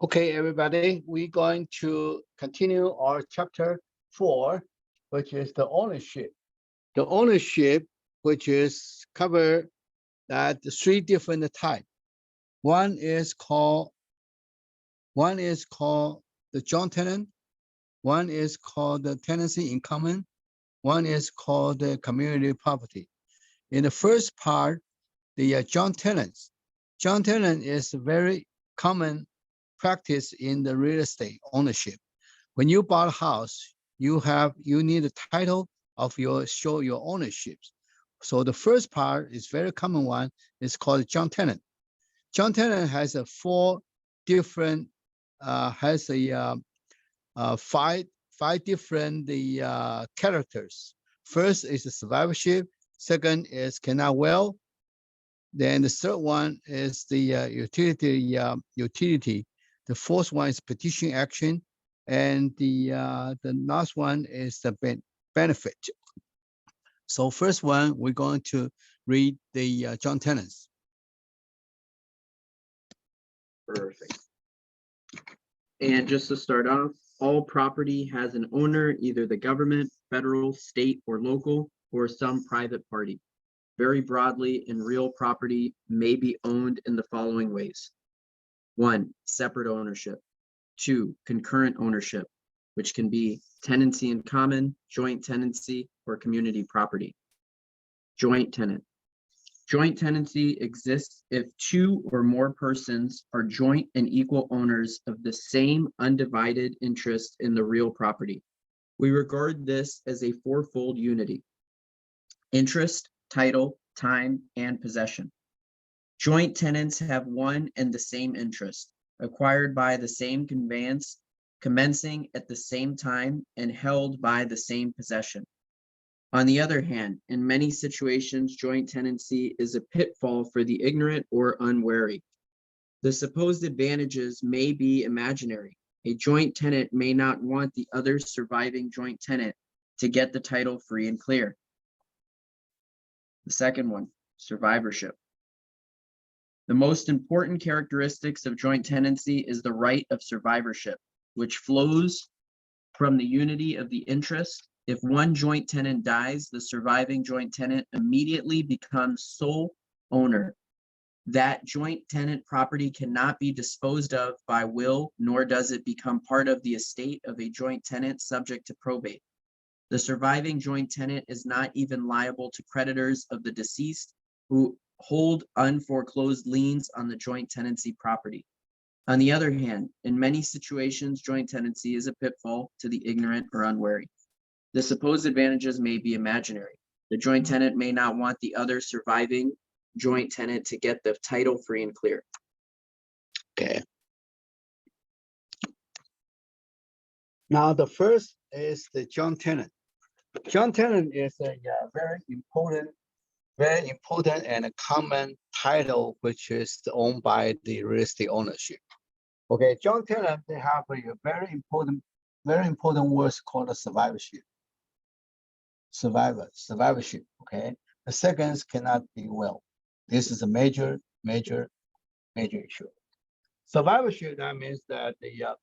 Okay, everybody, we're going to continue our chapter 4, which is the ownership. The ownership, which is covered that 3 different types. One is called the joint tenant. One is called the tenancy in common. One is called the community property. In the first part, the joint tenants. Joint tenant is very common practice in the real estate ownership. When you buy a house, you need a title of show your ownership. So the first part is very common one. It's called joint tenant. Joint tenant has a 4 different five different characters. First is the survivorship. Second is cannot well. Then the third one is the utility. The fourth one is petition action, and the last one is the benefit. So first one, we're going to read the joint tenants. Perfect. And just to start off, all property has an owner, either the government, federal, state, or local, or some private party. Very broadly, in real property may be owned in the following ways. 1, separate ownership. 2, concurrent ownership, which can be tenancy in common, joint tenancy, or community property. Joint tenant. Joint tenancy exists if 2 or more persons are joint and equal owners of the same undivided interest in the real property. We regard this as a 4-fold unity: interest, title, time, and possession. Joint tenants have one and the same interest, acquired by the same conveyance, commencing at the same time, and held by the same possession. On the other hand, in many situations, joint tenancy is a pitfall for the ignorant or unwary. The supposed advantages may be imaginary. A joint tenant may not want the other surviving joint tenant to get the title free and clear. The second one, survivorship. The most important characteristics of joint tenancy is the right of survivorship, which flows from the unity of the interest. If one joint tenant dies, the surviving joint tenant immediately becomes sole owner. That joint tenant property cannot be disposed of by will, nor does it become part of the estate of a joint tenant subject to probate. The surviving joint tenant is not even liable to creditors of the deceased who hold unforeclosed liens on the joint tenancy property. On the other hand, in many situations, joint tenancy is a pitfall to the ignorant or unwary. The supposed advantages may be imaginary. The joint tenant may not want the other surviving joint tenant to get the title free and clear. Okay. Now the first is the joint tenant. Joint tenant is a very important and a common title, which is owned by the real estate ownership. Okay, joint tenant, they have a very important words called a survivorship. Survivorship. Okay, the seconds cannot be will. This is a major issue. Survivorship, that means that the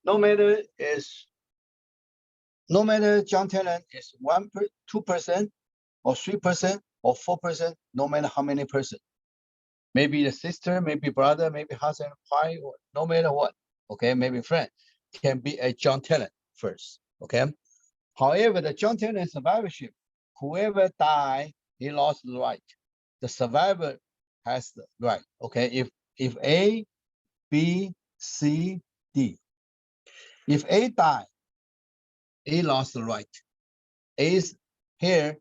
no matter joint tenant is 2% or 3% or 4%, no matter how many person, maybe the sister, maybe brother, maybe husband, wife, or no matter what, okay, maybe friend, can be a joint tenant first, okay. However, the joint tenant survivorship, whoever died, he lost the right. The survivor has the right, okay. If A, B, C, D, if A died, A lost the right. A's here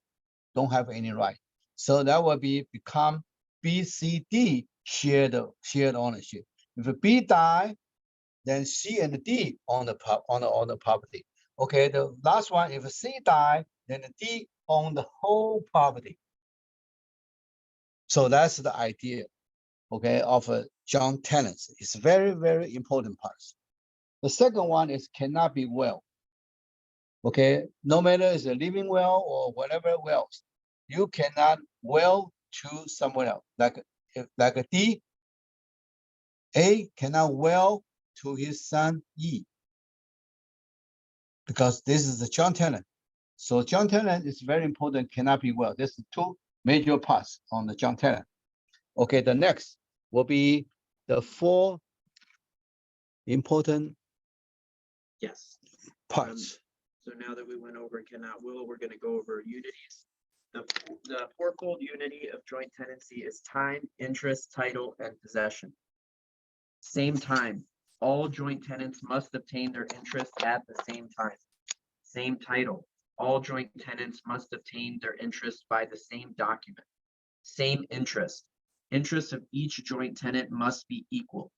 don't have any right. So that will become B, C, D shared ownership. If a B die, then C and D own the property. Okay, the last one, if a C die, then the D own the whole property. So that's the idea, okay, of a joint tenancy. It's very important part. The second one is cannot be will. Okay, no matter is a living will or whatever wills, you cannot will to someone else. Like a D, A cannot will to his son E. Because this is the joint tenant. So joint tenant is very important, cannot be will. There's two major parts on the joint tenant. Okay, the next will be the four important Yes. parts. So now that we went over cannot will, we're gonna go over unities. The fourfold unity of joint tenancy is time, interest, title, and possession. Same time, all joint tenants must obtain their interest at the same time. Same title, all joint tenants must obtain their interest by the same document. Same interest, interest of each joint tenant must be equal.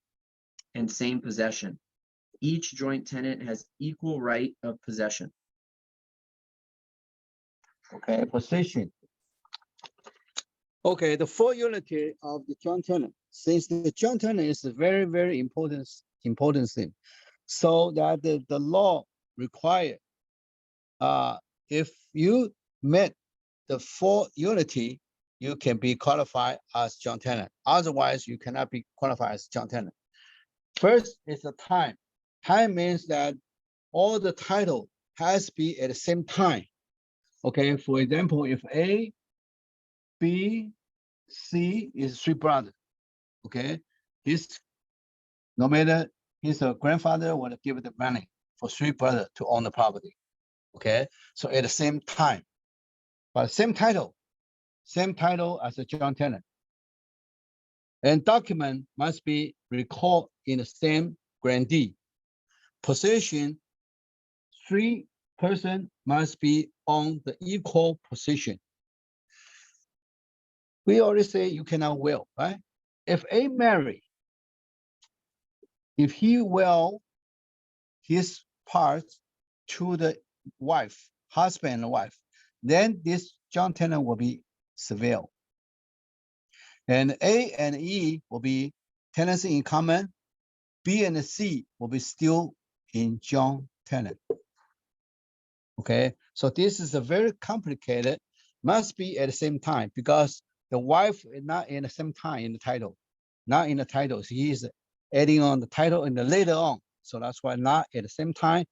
And same possession, each joint tenant has equal right of possession. Okay, position. Okay, the full unity of the joint tenant. Since the joint tenant is a very, very important thing, so that the law require, if you met the full unity, you can be qualified as joint tenant. Otherwise, you cannot be qualified as joint tenant. First is the time. Time means that all the title has to be at the same time. Okay, for example, if A, B, C is three brothers. Okay, no matter his grandfather would give the money for three brothers to own the property. Okay, so at the same time, but same title as a joint tenant. And document must be recorded in the same grantee. Position, three person must be on the equal position. We already say you cannot will, right? If A marry, if he will his part to the wife, husband and wife, then this joint tenant will be civil. And A and E will be tenancy in common. B and C will be still in joint tenant. Okay, so this is a very complicated, must be at the same time because the wife is not in the same time in the title, not in the title. So he is adding on the title and the later on. So that's why not at the same time,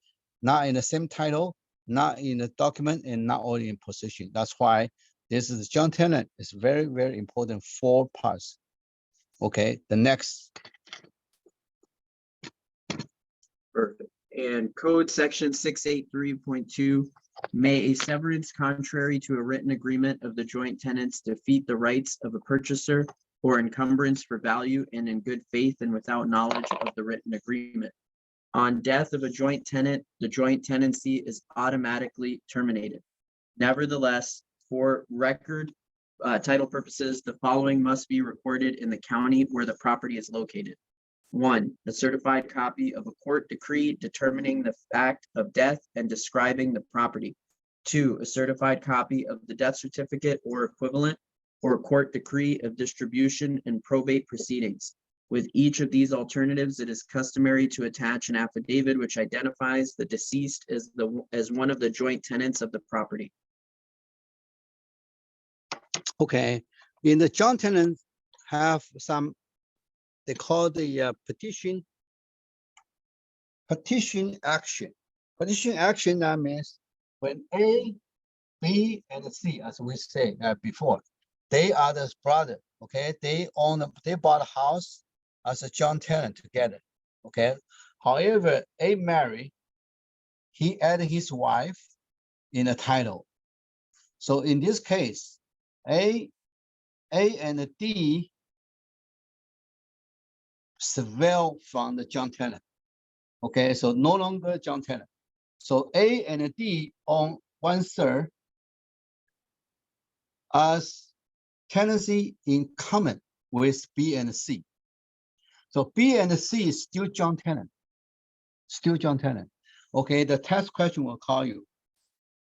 not in the same title, not in the document, and not only in position. That's why this is joint tenant. It's very, very important. 4 parts. Okay, the next. Perfect. And code section 683.2, may a severance contrary to a written agreement of the joint tenants defeat the rights of a purchaser or encumbrance for value and in good faith and without knowledge of the written agreement. On death of a joint tenant, the joint tenancy is automatically terminated. Nevertheless, for record title purposes, the following must be recorded in the county where the property is located. 1, a certified copy of a court decree determining the fact of death and describing the property. 2, a certified copy of the death certificate or equivalent or court decree of distribution and probate proceedings. With each of these alternatives, it is customary to attach an affidavit which identifies the deceased as one of the joint tenants of the property. Okay, in the joint tenants have some, they call the petition action. Petition action, that means when A, B, and C, as we say before, they are the brother. Okay, they bought a house as a joint tenant together. Okay, however, A married, he added his wife in a title. So in this case, A and D sever from the joint tenant. Okay, so no longer joint tenant. So A and D own 1/3 as tenancy in common with B and C. So B and C is still joint tenant. Still joint tenant. Okay, the test question will call you.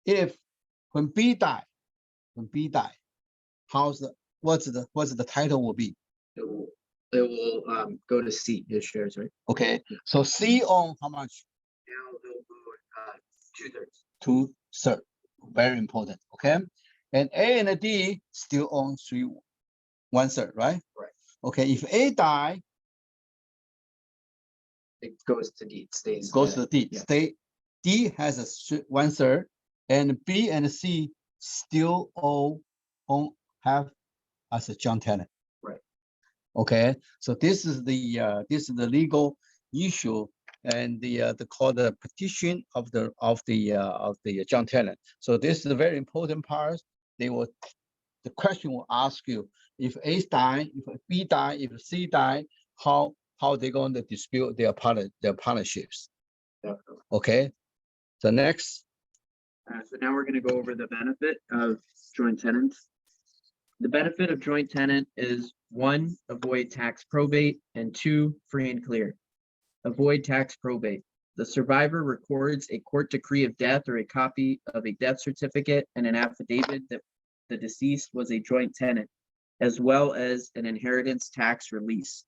If when B die, what's the title will be? It will go to C, his shares, right? Okay, so C own how much? Now they'll go 2/3. 2/3. Very important. Okay, and A and D still own 1/3, right? Right. Okay, if A die, It goes to deed, stays. Goes to the D. yeah. D has a 1/3, and B and C still have as a joint tenant. Right. Okay, so this is the legal issue, and the called the petition of the joint tenant. So this is a very important part. The question will ask you, if A die, if B die, if C die, how they going to dispute their partnerships? Definitely. Okay, so next. So now we're going to go over the benefit of joint tenants. The benefit of joint tenant is 1, avoid tax probate, and 2, free and clear. Avoid tax probate. The survivor records a court decree of death or a copy of a death certificate and an affidavit that the deceased was a joint tenant, as well as an inheritance tax release.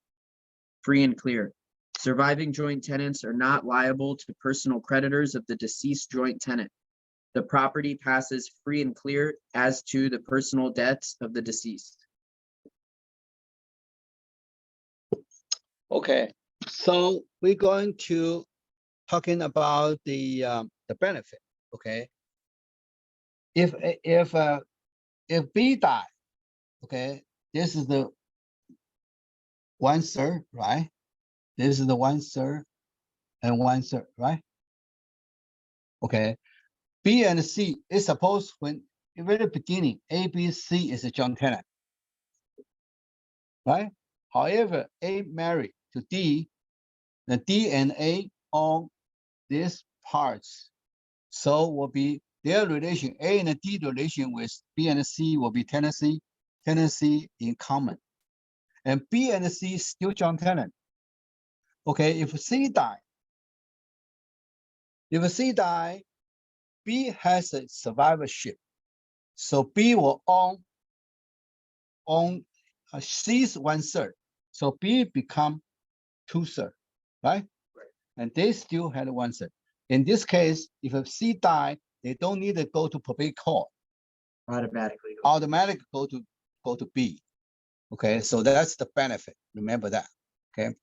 Free and clear. Surviving joint tenants are not liable to personal creditors of the deceased joint tenant. The property passes free and clear as to the personal debts of the deceased. Okay, so we're going to talking about the benefit. Okay, if B die, okay, this is the 1/3, right? This is the 1/3 and 1/3, right? Okay, B and C is supposed when in the very beginning, A, B, C is a joint tenant, right? However, A married to D, the D and A own these parts, so will be their relation. A and D relation with B and C will be tenancy in common, and B and C still joint tenant. Okay, if C die, B has a survivorship, so B will own C's 1/3, so B become 2/3, right? And they still had 1/3. In this case, if a C die, they don't need to go to probate court. Automatically. Go to B. Okay, so that's the benefit. Remember that. Okay.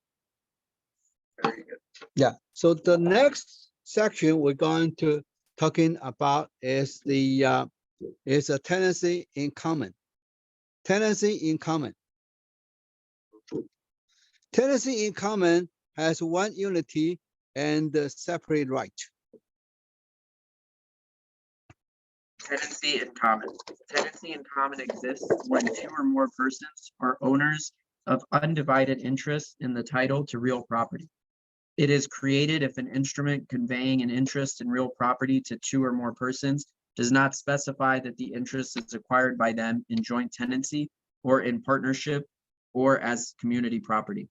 Very good. Yeah. So the next section we're going to talking about is a tenancy in common. Tenancy in common. Tenancy in common has one unity and separate right. Tenancy in common. Tenancy in common exists when 2 or more persons are owners of undivided interest in the title to real property. It is created if an instrument conveying an interest in real property to 2 or more persons does not specify that the interest is acquired by them in joint tenancy or in partnership or as community property.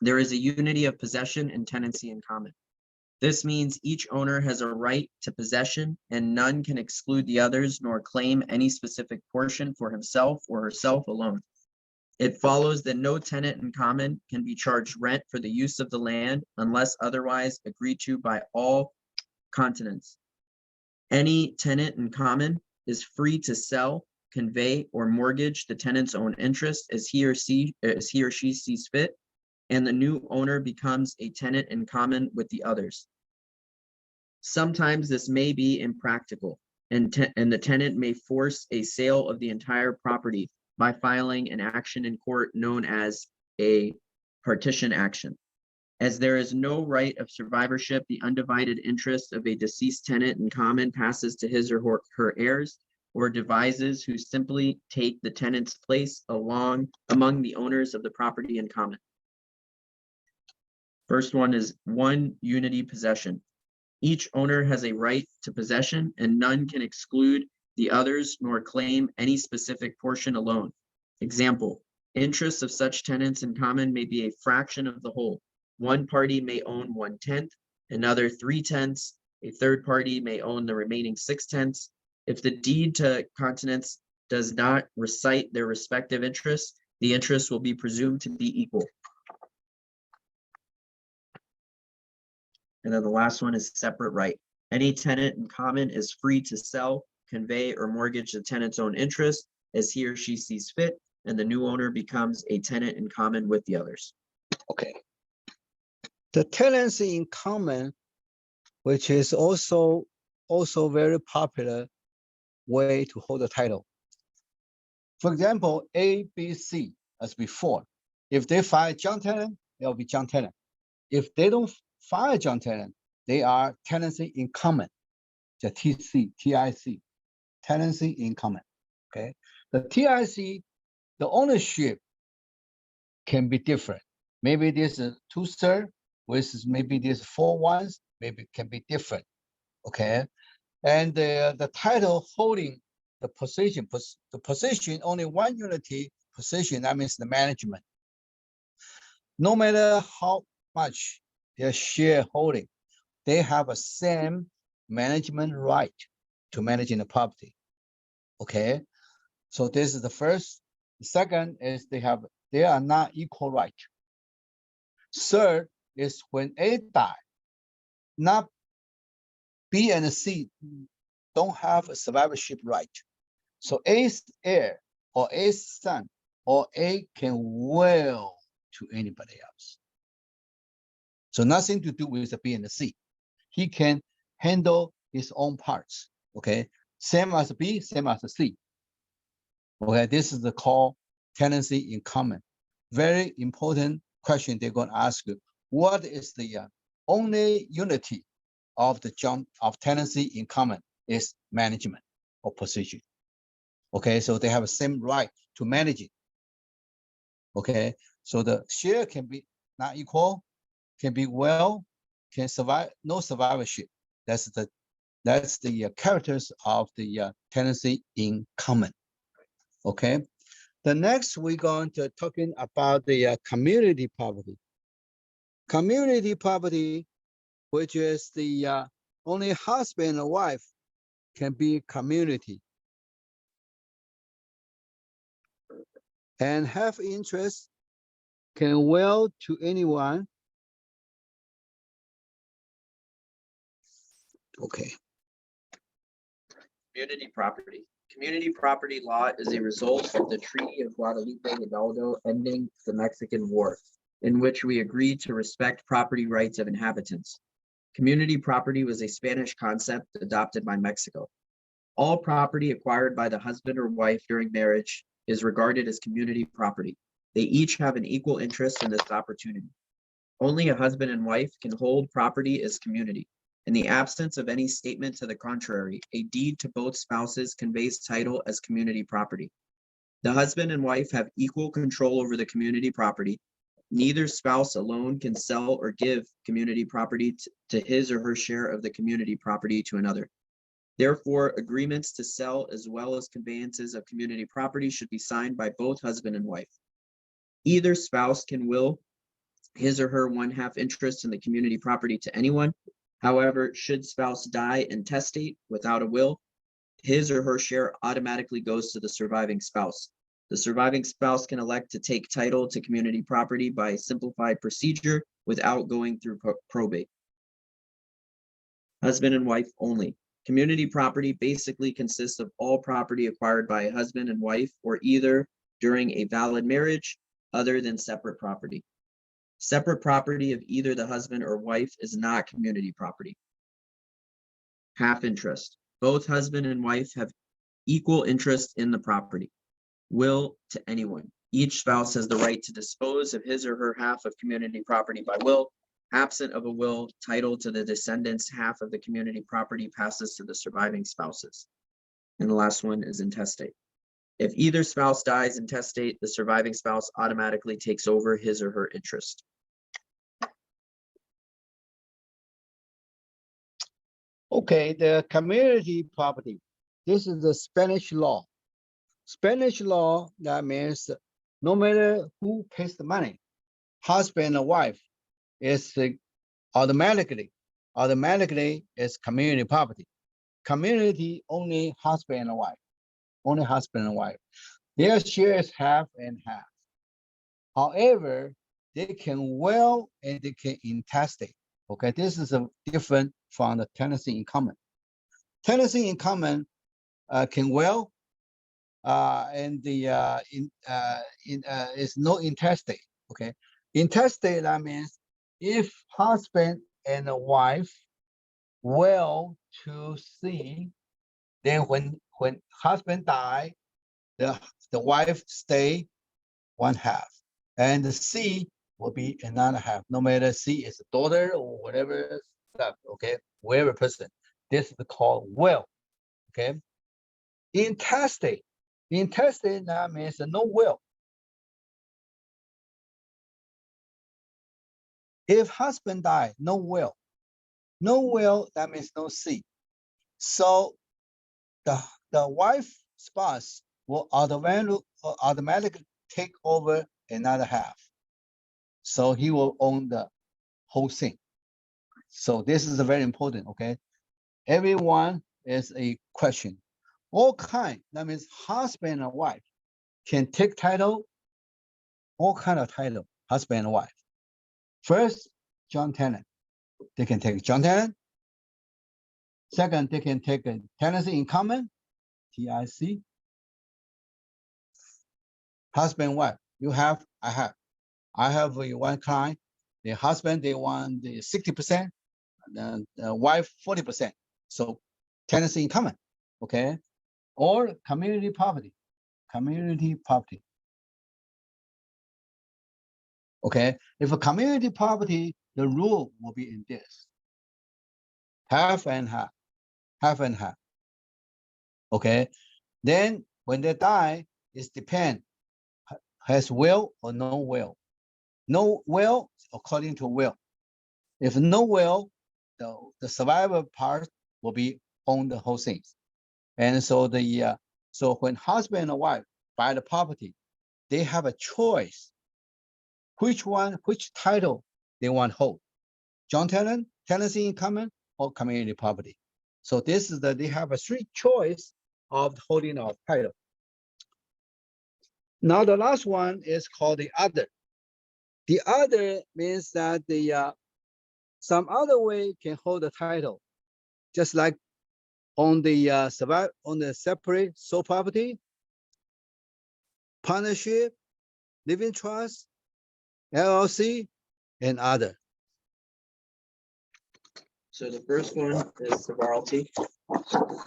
There is a unity of possession and tenancy in common. This means each owner has a right to possession and none can exclude the others nor claim any specific portion for himself or herself alone. It follows that no tenant in common can be charged rent for the use of the land unless otherwise agreed to by all continents. Any tenant in common is free to sell, convey, or mortgage the tenant's own interest as he or she sees fit, and the new owner becomes a tenant in common with the others. Sometimes this may be impractical, and the tenant may force a sale of the entire property by filing an action in court known as a partition action. As there is no right of survivorship, the undivided interest of a deceased tenant in common passes to his or her heirs or devises who simply take the tenant's place among the owners of the property in common. First one is 1, unity possession. Each owner has a right to possession and none can exclude the others nor claim any specific portion alone. Example, interests of such tenants in common may be a fraction of the whole. One party may own 1/10, another 3/10, a third party may own the remaining 6/10. If the deed to continents does not recite their respective interests, the interests will be presumed to be equal. And then the last one is separate right. Any tenant in common is free to sell, convey, or mortgage the tenant's own interest as he or she sees fit, and the new owner becomes a tenant in common with the others. Okay. The tenancy in common, which is also very popular way to hold the title. For example, A, B, C, as before. If they fire John tenant, they'll be John tenant. If they don't fire John tenant, they are tenancy in common, the TIC, tenancy in common, okay? The TIC, the ownership can be different. Maybe there's a 2/3 versus maybe there's 4/1, maybe it can be different, okay? And the title holding the position, only one unity position, that means the management. No matter how much their shareholding, they have a same management right to managing the property, okay? So this is the first. The second is they are not equal right. Third is when A die, not B and C don't have a survivorship right. So A's heir or A's son or A can will to anybody else. So nothing to do with the B and the C. He can handle his own parts, okay? Same as B, same as C. Okay, this is the call tenancy in common. Very important question they're going to ask you. What is the only unity of the tenancy in common is management or position. Okay, so they have the same right to manage it. Okay, so the share can be not equal, can be well, can survive, no survivorship. That's the characters of the tenancy in common. Okay, the next we're going to talking about the community property. Community property, which is the only husband and wife can be community. And have interest can will to anyone. Okay. Community property. Community property law is a result of the Treaty of Guadalupe Hidalgo ending the Mexican War, in which we agreed to respect property rights of inhabitants. Community property was a Spanish concept adopted by Mexico. All property acquired by the husband or wife during marriage is regarded as community property. They each have an equal interest in this opportunity. Only a husband and wife can hold property as community. In the absence of any statement to the contrary, a deed to both spouses conveys title as community property. The husband and wife have equal control over the community property. Neither spouse alone can sell or give community property to his or her share of the community property to another. Therefore, agreements to sell as well as conveyances of community property should be signed by both husband and wife. Either spouse can will his or her 1/2 interest in the community property to anyone. However, should spouse die intestate without a will, his or her share automatically goes to the surviving spouse. The surviving spouse can elect to take title to community property by simplified procedure without going through probate. Husband and wife only. Community property basically consists of all property acquired by a husband and wife or either during a valid marriage other than separate property. Separate property of either the husband or wife is not community property. Half interest. Both husband and wife have equal interest in the property. Will to anyone. Each spouse has the right to dispose of his or her half of community property by will. Absent of a will, title to the descendants' half of the community property passes to the surviving spouses. And the last one is intestate. If either spouse dies intestate, the surviving spouse automatically takes over his or her interest. Okay, the community property. This is the Spanish law. Spanish law, that means no matter who pays the money, husband and wife is automatically is community property. Community only husband and wife, only husband and wife. Their shares half and half. However, they can will and they can intestate. Okay, this is different from the tenancy in common. Tenancy in common can will and the is no intestate. Okay, intestate, that means if husband and wife will to see, then when husband die, the wife stay one half, and the C will be another half. No matter C is a daughter or whatever stuff, okay, whatever person. This is called will. Okay. Intestate. Intestate, that means no will. If husband die, no will. No will, that means no C. So the wife spouse will automatically take over another half. So he will own the whole thing. So this is very important, okay? Everyone is a question. All kind, that means husband and wife can take title, all kind of title, husband and wife. First, joint tenant. They can take joint tenant. Second, they can take a tenancy in common, TIC. Husband, wife, you have, I have. I have one client, the husband, they want the 60%, the wife 40%. So tenancy in common, okay? Or community property, okay? If a community property, the rule will be in this. Half and half, half and half, okay? Then when they die, it depends, has will or no will. No will, according to will. If no will, the survivor part will be own the whole thing. And so so when husband and wife buy the property, they have a choice which title they want to hold. Joint tenant, tenancy in common, or community property. So this is they have a three choice of holding of title. Now the last one is called the other. The other means that some other way can hold the title, just like on the separate sole property, partnership, living trust, LLC, and other. So the first one is severalty.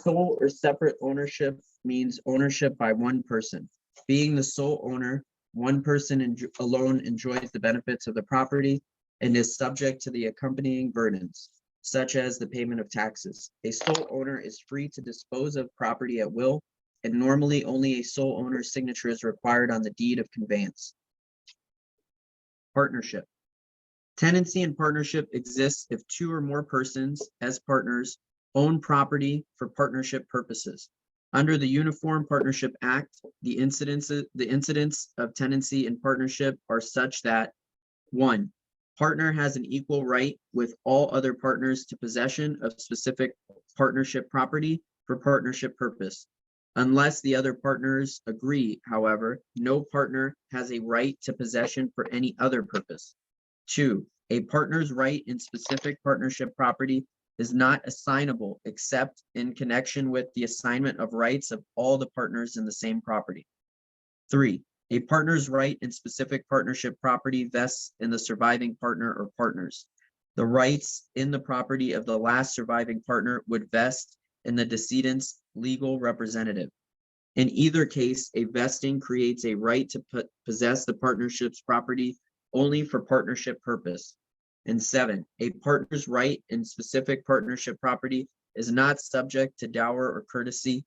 Sole or separate ownership means ownership by one person. Being the sole owner, one person alone enjoys the benefits of the property and is subject to the accompanying burdens, such as the payment of taxes. A sole owner is free to dispose of property at will, and normally only a sole owner's signature is required on the deed of conveyance. Partnership. Tenancy in partnership exists if two or more persons as partners own property for partnership purposes. Under the Uniform Partnership Act, the incidents of tenancy in partnership are such that 1. Partner has an equal right with all other partners to possession of specific partnership property for partnership purpose. Unless the other partners agree, however, no partner has a right to possession for any other purpose. 2. A partner's right in specific partnership property is not assignable except in connection with the assignment of rights of all the partners in the same property. 3. A partner's right in specific partnership property vests in the surviving partner or partners. The rights in the property of the last surviving partner would vest in the decedent's legal representative. In either case, a vesting creates a right to possess the partnership's property only for partnership purpose. And 7, a partner's right in specific partnership property is not subject to dower or courtesy.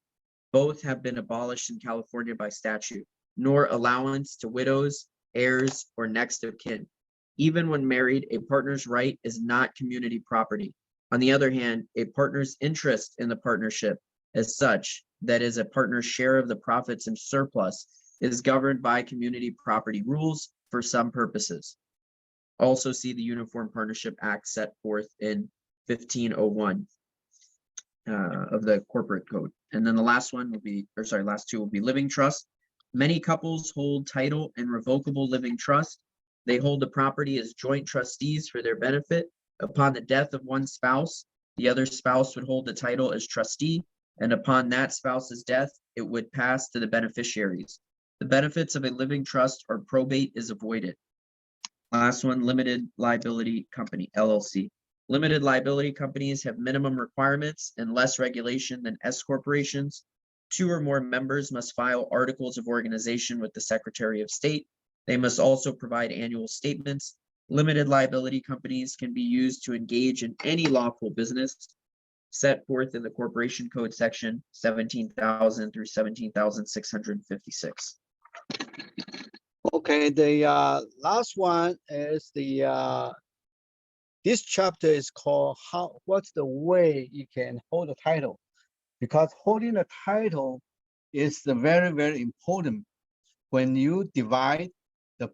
Both have been abolished in California by statute, nor allowance to widows, heirs, or next of kin. Even when married, a partner's right is not community property. On the other hand, a partner's interest in the partnership as such, that is a partner's share of the profits and surplus, is governed by community property rules for some purposes. Also see the Uniform Partnership Act set forth in 1501 of the corporate code. And then the last one will be, last two will be living trust. Many couples hold title in revocable living trust. They hold the property as joint trustees for their benefit. Upon the death of one spouse, the other spouse would hold the title as trustee, and upon that spouse's death, it would pass to the beneficiaries. The benefits of a living trust or probate is avoided. Last one, limited liability company, LLC. Limited liability companies have minimum requirements and less regulation than S corporations. 2 or more members must file articles of organization with the Secretary of State. They must also provide annual statements. Limited liability companies can be used to engage in any lawful business set forth in the Corporation Code section 17,000 through 17,656. Okay, the last one is the this chapter is called what's the way you can hold the title, because holding the title is very, very important. When you divide the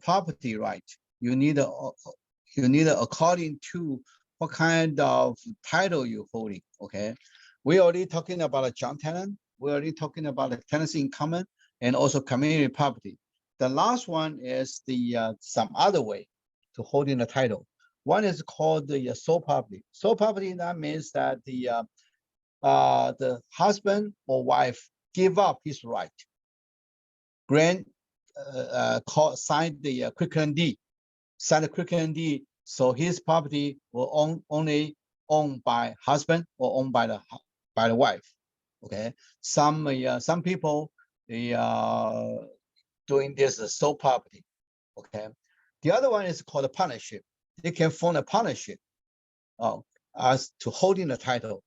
property right, you need according to what kind of title you're holding. Okay, we already talking about a joint tenant. We're already talking about a tenancy in common and also community property. The last one is the some other way to holding the title. One is called the sole property. Sole property, that means that the husband or wife give up his right, sign the quicken deed, sign the quicken deed, so his property will only owned by husband or owned by the wife. Okay, some people they doing this sole property. Okay, the other one is called a partnership. They can form a partnership as to holding the title,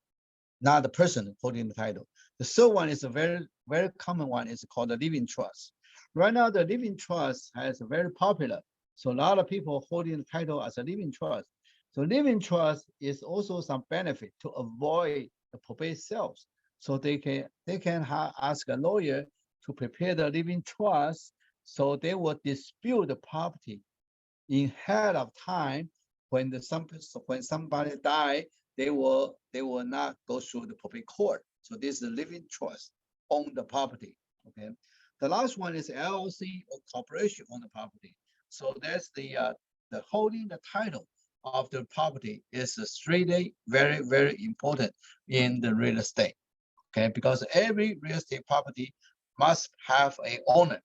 not the person holding the title. The third one is a very, very common one. It's called the living trust. Right now, the living trust is very popular. So a lot of people holding the title as a living trust. So living trust is also some benefit to avoid the probate sales. So they can ask a lawyer to prepare the living trust, so they will dispute the property in ahead of time. When somebody die, they will not go through the probate court. So this is the living trust on the property. Okay, the last one is LLC or corporation on the property. So that's the holding the title of the property is strictly very, very important in the real estate. Okay, because every real estate property must have an owner.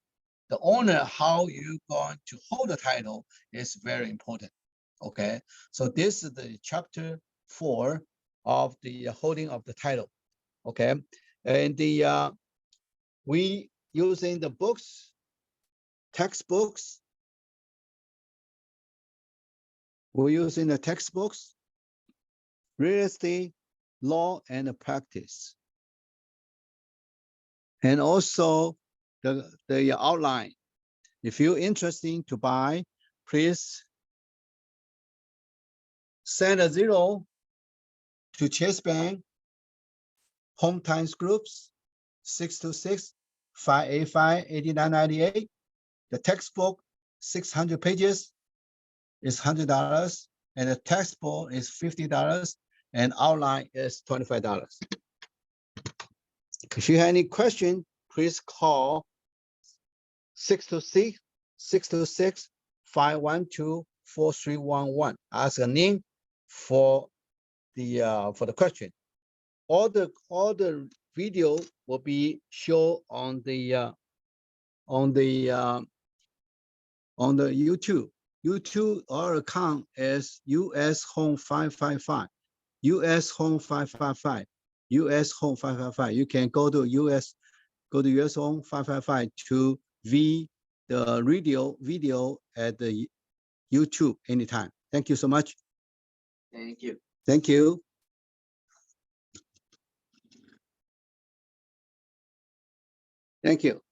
The owner, how you going to hold the title, is very important. Okay, so this is the chapter 4 of the holding of the title. Okay, and the we using the books, textbooks. We're using the textbooks, real estate, law, and practice, and also the outline. If you're interested to buy, please send a 0 to Chase Bank, Home Times Groups, 626-585-8998. The textbook, 600 pages, is $100, and the textbook is $50, and outline is $25. If you have any question, please call 626-512-4311. Ask a name for the question. All the video will be shown on the YouTube. YouTube, our account is US Home 555. US Home 555. US Home 555. You can go to US Home 555 to view the video at the YouTube anytime. Thank you so much. Thank you. Thank you. Thank you.